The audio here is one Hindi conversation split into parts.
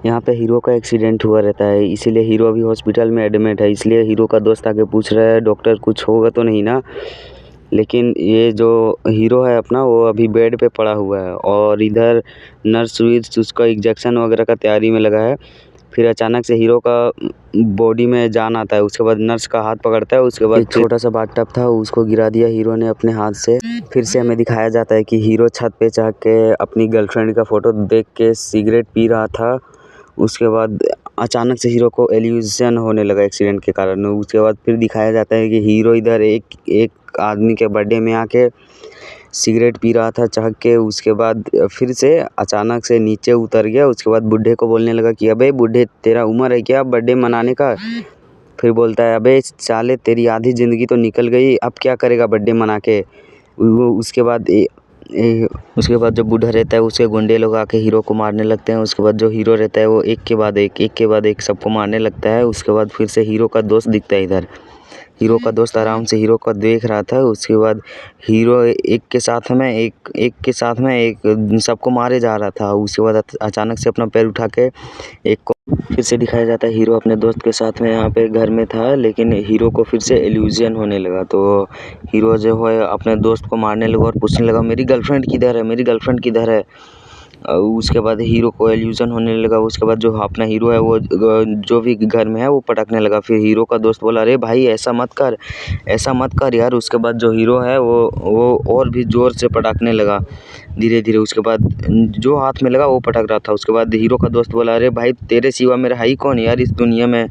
यहाँ पे हीरो का एक्सीडेंट हुआ रहता है, इसीलिए हीरो अभी हॉस्पिटल में एडमिट है। इसलिए हीरो का दोस्त आके पूछ रहा है, डॉक्टर कुछ होगा तो नहीं ना। लेकिन ये जो हीरो है अपना, वो अभी बेड पे पड़ा हुआ है और इधर नर्स विर्स उसका इंजेक्शन वगैरह का तैयारी में लगा है। फिर अचानक से हीरो का बॉडी में जान आता है। उसके बाद नर्स का हाथ पकड़ता है। उसके बाद एक छोटा सा बाथटब था, उसको गिरा दिया हीरो ने अपने हाथ से। फिर से हमें दिखाया जाता है कि हीरो छत पे चढ़ के अपनी गर्लफ्रेंड का फ़ोटो देख के सिगरेट पी रहा था। उसके बाद अचानक से हीरो को एल्यूजन होने लगा एक्सीडेंट के कारण। उसके बाद फिर दिखाया जाता है कि हीरो इधर एक आदमी के बर्थडे में आके सिगरेट पी रहा था चढ़ के। उसके बाद फिर से अचानक से नीचे उतर गया। उसके बाद बूढ़े को बोलने लगा कि अबे बूढ़े, तेरा उम्र है क्या बर्थडे मनाने का। फिर बोलता है, अबे साले तेरी आधी ज़िंदगी तो निकल गई, अब क्या करेगा बर्थडे मना के। वो उसके बाद जो बूढ़ा रहता है उसके गुंडे लोग आके हीरो को मारने लगते हैं। उसके बाद जो हीरो रहता है वो एक के बाद एक सबको मारने लगता है। उसके बाद फिर से हीरो का दोस्त दिखता है इधर। हीरो का दोस्त आराम से हीरो को देख रहा था। उसके बाद हीरो एक के साथ में एक सबको मारे जा रहा था। उसके बाद अचानक से अपना पैर उठा के एक को फिर से दिखाया जाता है, हीरो अपने दोस्त के साथ में यहाँ पे घर में था, लेकिन हीरो को फिर से इल्यूजन होने लगा। तो हीरो जो है अपने दोस्त को मारने लगा और पूछने लगा, मेरी गर्लफ्रेंड किधर है, मेरी गर्लफ्रेंड किधर है। उसके बाद हीरो को इल्यूजन होने लगा। उसके बाद जो अपना हीरो है वो जो भी घर में है वो पटकने लगा। फिर हीरो का दोस्त बोला, अरे भाई ऐसा मत कर यार। उसके बाद जो हीरो है वो और भी ज़ोर से पटकने लगा धीरे-धीरे। उसके बाद जो हाथ में लगा वो पटक रहा था। उसके बाद हीरो का दोस्त बोला, अरे भाई तेरे सिवा मेरा है ही कौन यार इस दुनिया में,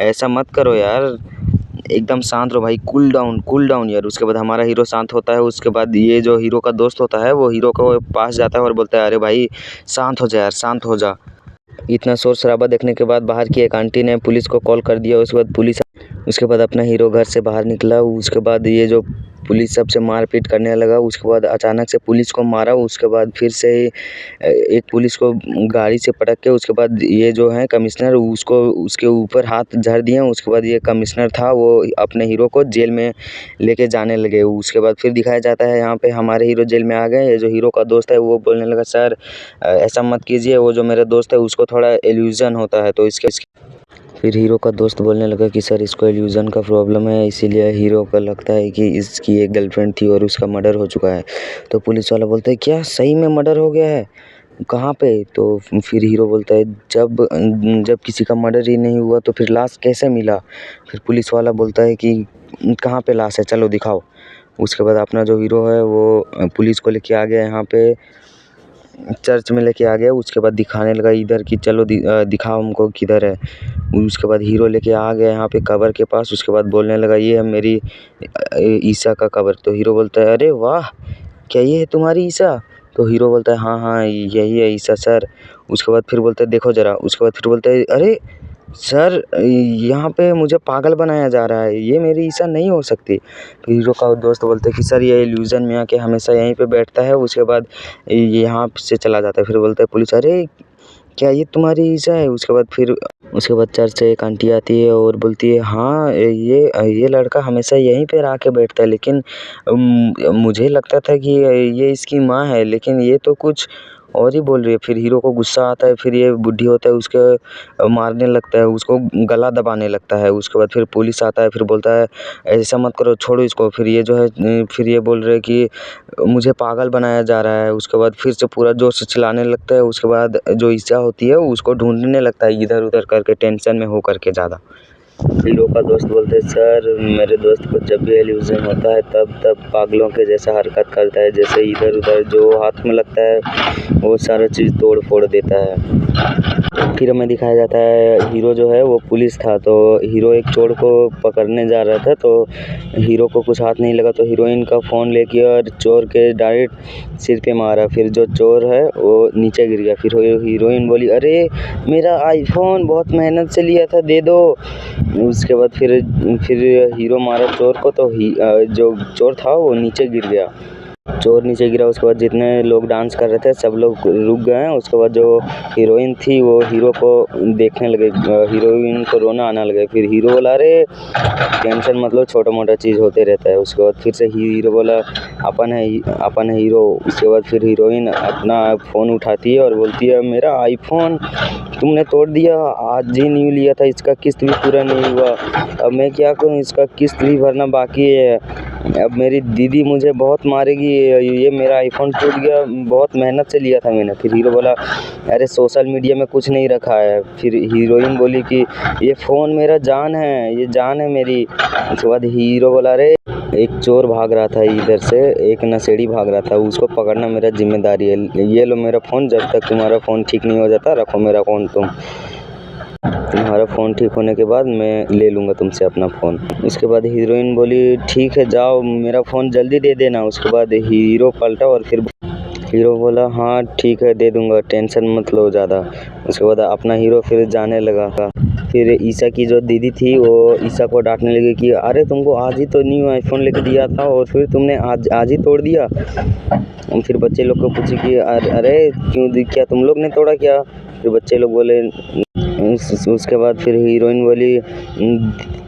ऐसा मत करो यार, एकदम शांत रहो भाई, कूल डाउन यार। उसके बाद हमारा हीरो शांत होता है। उसके बाद ये जो हीरो का दोस्त होता है वो हीरो के पास जाता है और बोलता है, अरे भाई शांत हो जा यार, शांत हो जा। इतना शोर शराबा देखने के बाद बाहर की एक आंटी ने पुलिस को कॉल कर दिया। उसके बाद अपना हीरो घर से बाहर निकला। उसके बाद ये जो पुलिस सबसे मारपीट करने लगा। उसके बाद अचानक से पुलिस को मारा। उसके बाद फिर से एक पुलिस को गाड़ी से पटक के उसके बाद ये जो है कमिश्नर उसको उसके ऊपर हाथ झड़ दिए। उसके बाद ये कमिश्नर था वो अपने हीरो को जेल में लेके जाने लगे। उसके बाद फिर दिखाया जाता है यहाँ पे हमारे हीरो जेल में आ गए। ये जो हीरो का दोस्त है वो बोलने लगा, सर ऐसा मत कीजिए, वो जो मेरा दोस्त है उसको थोड़ा इल्यूजन होता है तो इसके फिर हीरो का दोस्त बोलने लगा कि सर इसको इल्यूजन का प्रॉब्लम है, इसीलिए हीरो को लगता है कि इसकी एक गर्लफ्रेंड थी और उसका मर्डर हो चुका है। तो पुलिस वाला बोलता है, क्या सही में मर्डर हो गया है, कहाँ पे। तो फिर हीरो बोलता है, जब किसी का मर्डर ही नहीं हुआ तो फिर लाश कैसे मिला। फिर पुलिस वाला बोलता है कि कहाँ पे लाश है, चलो दिखाओ। उसके बाद अपना जो हीरो है वो पुलिस को लेके आ गया यहाँ पे चर्च में लेके आ गया। उसके बाद दिखाने लगा इधर कि चलो दिखाओ हमको किधर है। उसके बाद हीरो लेके आ गया यहाँ पे कब्र के पास। उसके बाद बोलने लगा, ये है मेरी ईसा का कब्र। तो हीरो बोलता है, अरे वाह, क्या ये है तुम्हारी ईसा। तो हीरो बोलता है, हाँ हाँ यही है ईसा सर। उसके बाद फिर बोलता है, देखो ज़रा। उसके बाद फिर बोलता है, अरे सर यहाँ पे मुझे पागल बनाया जा रहा है, ये मेरी ईसा नहीं हो सकती। तो हीरो का दोस्त बोलते हैं कि सर ये इल्यूज़न में आके हमेशा यहीं पे बैठता है। उसके बाद यहाँ से चला जाता है। फिर बोलता है पुलिस, अरे क्या ये तुम्हारी ईसा है। उसके बाद चर्च से एक आंटी आती है और बोलती है, हाँ ये लड़का हमेशा यहीं पे आके बैठता है, लेकिन मुझे लगता था कि ये इसकी माँ है, लेकिन ये तो कुछ और ही बोल रही है। फिर हीरो को गुस्सा आता है। फिर ये बुड्ढी होता है उसके मारने लगता है, उसको गला दबाने लगता है। उसके बाद फिर पुलिस आता है। फिर बोलता है, ऐसा मत करो, छोड़ो इसको। फिर ये जो है फिर ये बोल रहे हैं कि मुझे पागल बनाया जा रहा है। उसके बाद फिर से पूरा जोर से चिल्लाने लगता है। उसके बाद जो ईसा होती है उसको ढूंढने लगता है इधर उधर करके, टेंशन में हो करके ज़्यादा। हीरो का दोस्त बोलते हैं, सर मेरे दोस्त को जब भी इल्यूजन होता है तब पागलों के जैसा हरकत करता है, जैसे इधर उधर जो हाथ में लगता है वो सारा चीज़ तोड़ फोड़ देता है। फिर हमें दिखाया जाता है हीरो जो है वो पुलिस था। तो हीरो एक चोर को पकड़ने जा रहा था। तो हीरो को कुछ हाथ नहीं लगा तो हीरोइन का फ़ोन लेके और चोर के डायरेक्ट सिर पे मारा। फिर जो चोर है वो नीचे गिर गया। फिर हीरोइन बोली, अरे मेरा आईफोन बहुत मेहनत से लिया था, दे दो। उसके बाद फिर हीरो मारा चोर को। तो जो चोर था वो नीचे गिर गया। चोर नीचे गिरा। उसके बाद जितने लोग डांस कर रहे थे सब लोग रुक गए हैं। उसके बाद जो हीरोइन थी वो हीरो को देखने लगे, हीरोइन को रोना आने लगे। फिर हीरो बोला अरे टेंशन मतलब छोटा मोटा चीज़ होते रहता है। उसके बाद फिर से हीरो बोला अपन है हीरो। उसके बाद फिर हीरोइन अपना फ़ोन उठाती है और बोलती है मेरा आईफोन तुमने तोड़ दिया, आज ही न्यू लिया था, इसका किस्त भी पूरा नहीं हुआ, अब मैं क्या करूँ, इसका किस्त भी भरना बाकी है, अब मेरी दीदी मुझे बहुत मारेगी, ये मेरा आईफोन टूट गया, बहुत मेहनत से लिया था मैंने। फिर हीरो बोला अरे सोशल मीडिया में कुछ नहीं रखा है। फिर हीरोइन बोली कि ये फ़ोन मेरा जान है, ये जान है मेरी। उसके बाद हीरो बोला अरे एक चोर भाग रहा था इधर से, एक नशेड़ी भाग रहा था, उसको पकड़ना मेरा जिम्मेदारी है। ये लो मेरा फ़ोन, जब तक तुम्हारा फ़ोन ठीक नहीं हो जाता रखो मेरा फ़ोन, तुम्हारा फ़ोन ठीक होने के बाद मैं ले लूँगा तुमसे अपना फ़ोन। उसके बाद हीरोइन बोली ठीक है जाओ, मेरा फ़ोन जल्दी दे देना। उसके बाद हीरो पलटा और फिर हीरो बोला हाँ ठीक है दे दूँगा, टेंशन मत लो ज़्यादा। उसके बाद अपना हीरो फिर जाने लगा। फिर ईशा की जो दीदी थी वो ईशा को डांटने लगी कि अरे तुमको आज ही तो न्यू आईफोन लेके दिया था और फिर तुमने आज ही तोड़ दिया। फिर बच्चे लोग को पूछे कि अरे क्यों, क्या तुम लोग ने तोड़ा क्या? फिर बच्चे लोग बोले उसके बाद फिर हीरोइन बोली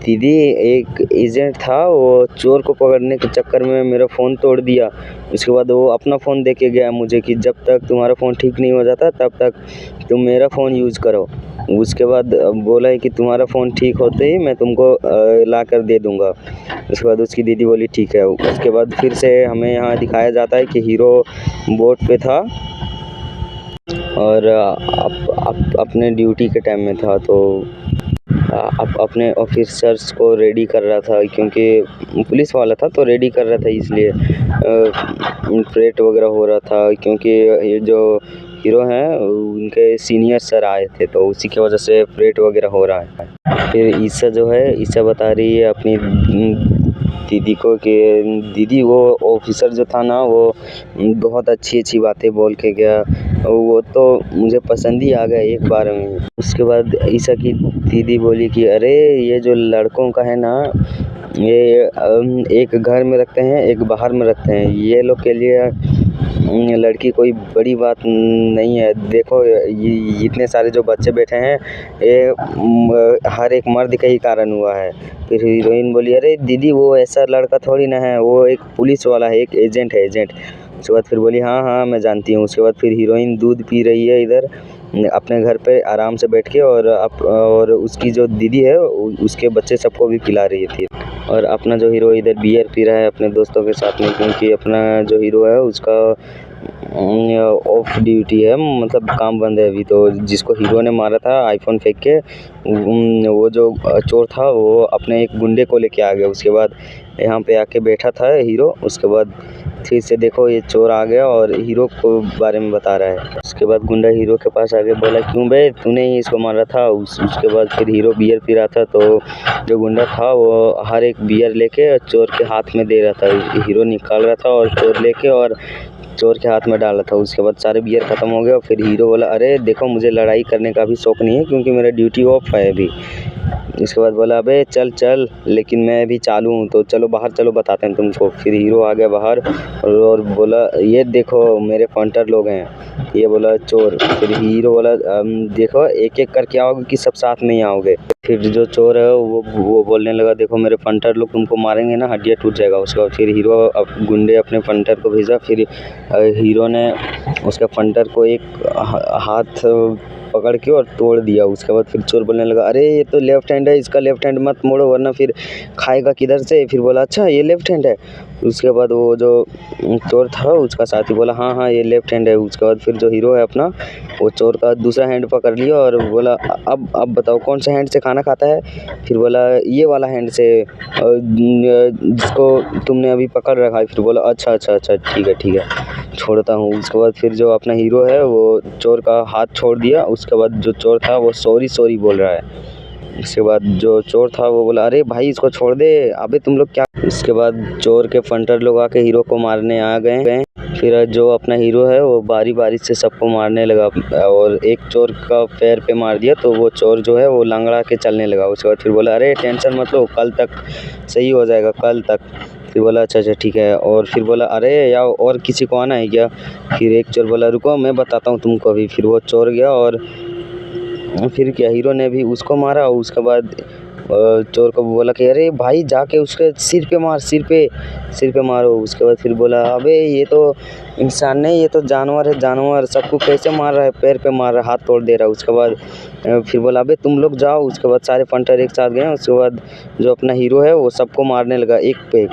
दीदी एक एजेंट था, वो चोर को पकड़ने के चक्कर में मेरा फ़ोन तोड़ दिया। उसके बाद वो अपना फ़ोन दे के गया मुझे कि जब तक तुम्हारा फ़ोन ठीक नहीं हो जाता तब तक तुम मेरा फ़ोन यूज़ करो। उसके बाद बोला है कि तुम्हारा फ़ोन ठीक होते ही मैं तुमको ला कर दे दूँगा। उसके बाद उसकी दीदी बोली ठीक है। उसके बाद फिर से हमें यहाँ दिखाया जाता है कि हीरो बोट पे था और अपने ड्यूटी के टाइम में था, तो अपने ऑफिसर्स को रेडी कर रहा था, क्योंकि पुलिस वाला था तो रेडी कर रहा था, इसलिए परेड वगैरह हो रहा था। क्योंकि ये जो हीरो हैं उनके सीनियर सर आए थे तो उसी की वजह से परेड वगैरह हो रहा है। फिर ईशा जो है, ईशा बता रही है अपनी दीदी को कि दीदी वो ऑफिसर जो था ना वो बहुत अच्छी बातें बोल के गया, वो तो मुझे पसंद ही आ गया एक बार में। उसके बाद ईशा की दीदी बोली कि अरे ये जो लड़कों का है ना, ये एक घर में रखते हैं एक बाहर में रखते हैं, ये लोग के लिए लड़की कोई बड़ी बात नहीं है। देखो ये इतने सारे जो बच्चे बैठे हैं ये हर एक मर्द का ही कारण हुआ है। फिर हीरोइन बोली अरे दीदी वो ऐसा लड़का थोड़ी ना है, वो एक पुलिस वाला है, एक एजेंट है एजेंट। उसके बाद फिर बोली हाँ हाँ मैं जानती हूँ। उसके बाद फिर हीरोइन दूध पी रही है इधर अपने घर पे आराम से बैठ के, और उसकी जो दीदी है उसके बच्चे सबको भी पिला रही थी। और अपना जो हीरो इधर बियर पी रहा है अपने दोस्तों के साथ में, क्योंकि अपना जो हीरो है उसका ऑफ ड्यूटी है, मतलब काम बंद है अभी। तो जिसको हीरो ने मारा था आईफोन फेंक के, वो जो चोर था वो अपने एक गुंडे को लेके आ गया। उसके बाद यहाँ पे आके बैठा था हीरो। उसके बाद फिर से देखो ये चोर आ गया और हीरो को बारे में बता रहा है। उसके बाद गुंडा हीरो के पास आके बोला क्यों बे तूने ही इसको मारा था। उसके बाद फिर हीरो बियर पी रहा था, तो जो गुंडा था वो हर एक बियर लेके चोर के हाथ में दे रहा था। हीरो निकाल रहा था और चोर लेके और चोर के हाथ में डाला था। उसके बाद सारे बियर ख़त्म हो गया। फिर हीरो बोला अरे देखो मुझे लड़ाई करने का भी शौक़ नहीं है, क्योंकि मेरा ड्यूटी ऑफ है अभी। इसके बाद बोला अबे चल लेकिन मैं अभी चालू हूँ, तो चलो बाहर चलो बताते हैं तुमको। फिर हीरो आ गया बाहर और बोला ये देखो मेरे फंटर लोग हैं, ये बोला चोर। फिर हीरो बोला देखो एक एक करके आओगे कि सब साथ में ही आओगे। फिर जो चोर है वो बोलने लगा देखो मेरे फंटर लोग तुमको मारेंगे ना हड्डियाँ टूट जाएगा। उसके बाद फिर हीरो गुंडे अपने फंटर को भेजा। फिर हीरो ने उसके फंटर को एक हाथ पकड़ के और तोड़ दिया। उसके बाद फिर चोर बोलने लगा अरे ये तो लेफ्ट हैंड है, इसका लेफ्ट हैंड मत मोड़ो वरना फिर खाएगा किधर से। फिर बोला अच्छा ये लेफ्ट हैंड है। उसके बाद वो जो चोर था उसका साथी बोला हाँ ये लेफ्ट हैंड है। उसके बाद फिर जो हीरो है अपना वो चोर का दूसरा हैंड पकड़ लिया और बोला अब बताओ कौन सा हैंड से खाना खाता है। फिर बोला ये वाला हैंड से जिसको तुमने अभी पकड़ रखा है। फिर बोला अच्छा ठीक है छोड़ता हूँ। उसके बाद फिर जो अपना हीरो है वो चोर का हाथ छोड़ दिया। उसके बाद जो चोर था वो सॉरी बोल रहा है। इसके बाद जो चोर था वो बोला अरे भाई इसको छोड़ दे, अबे तुम लोग क्या। इसके बाद चोर के फंटर लोग आके हीरो को मारने आ गए। फिर जो अपना हीरो है वो बारी से सबको मारने लगा और एक चोर का पैर पे मार दिया, तो वो चोर जो है वो लंगड़ा के चलने लगा। उसके बाद फिर बोला अरे टेंशन मत लो, कल तक सही हो जाएगा, कल तक। फिर बोला अच्छा अच्छा ठीक है, और फिर बोला अरे यार और किसी को आना है क्या? फिर एक चोर बोला रुको मैं बताता हूँ तुमको अभी। फिर वो चोर गया और फिर क्या हीरो ने भी उसको मारा, और उसके बाद चोर को बोला कि अरे भाई जाके उसके सिर पे मार, सिर पे मारो। उसके बाद फिर बोला अबे ये तो इंसान नहीं, ये तो जानवर है, जानवर सबको कैसे मार रहा है, पैर पे मार रहा है, हाथ तोड़ दे रहा है। उसके बाद फिर बोला अबे तुम लोग जाओ। उसके बाद सारे फंटर एक साथ गए। उसके बाद जो अपना हीरो है वो सबको मारने लगा एक पे एक।